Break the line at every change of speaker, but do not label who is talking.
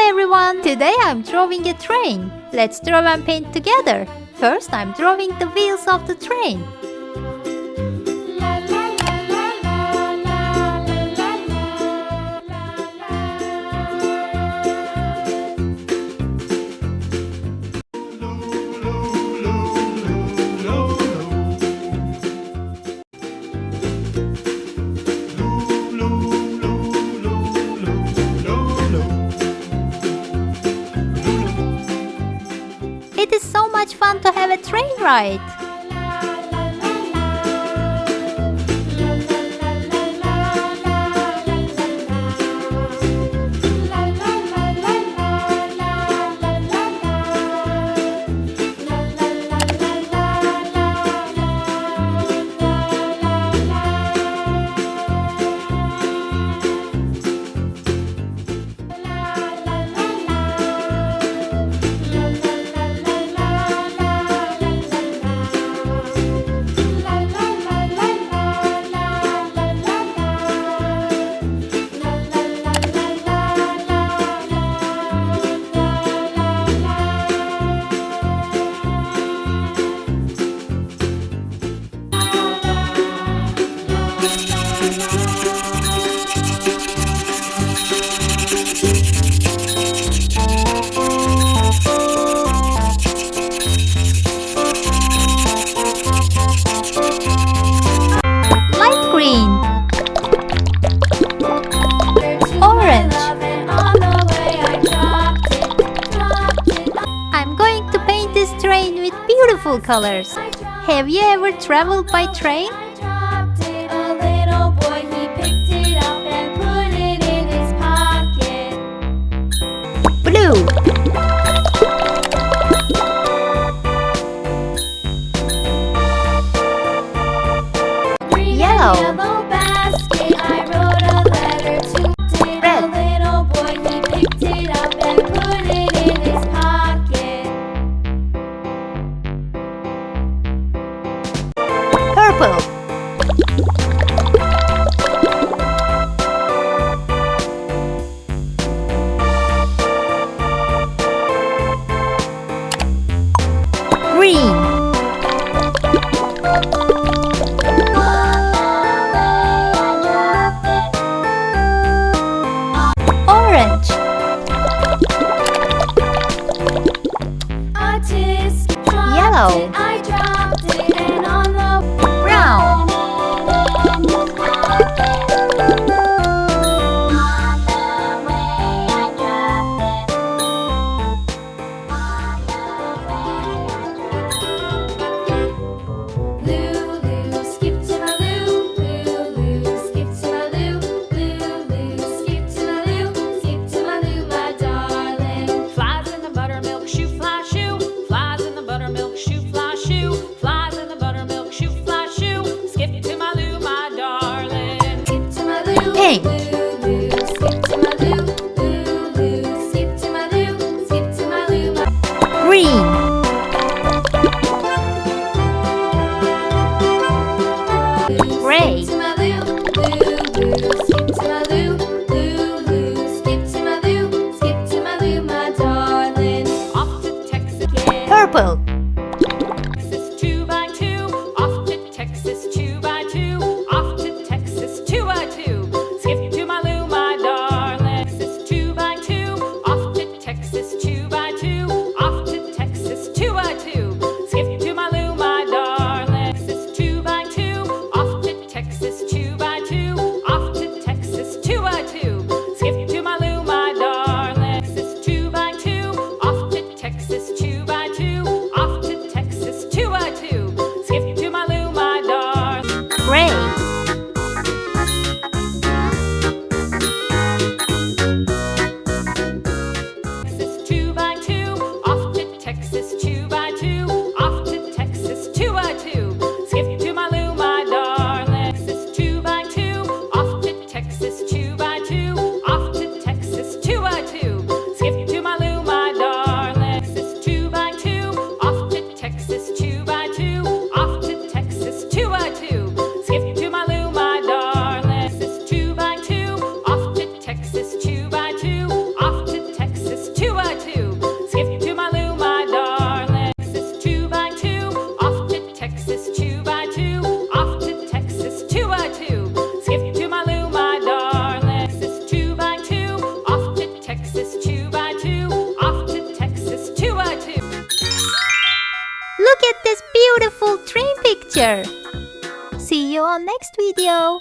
Hello everyone! Today I'm drawing a train. Let's draw and paint together. First I'm drawing the wheels of the train. It is so much fun to have a train ride. Green, orange. I'm going to paint this train with beautiful colors. Have you ever traveled by train? Blue, yellow, purple, green, orange, yellow, brown, pink, green, gray, purple,
Off to Texas 2x2, off to Texas 2x2. Skip
at this beautiful train picture. See you on next video.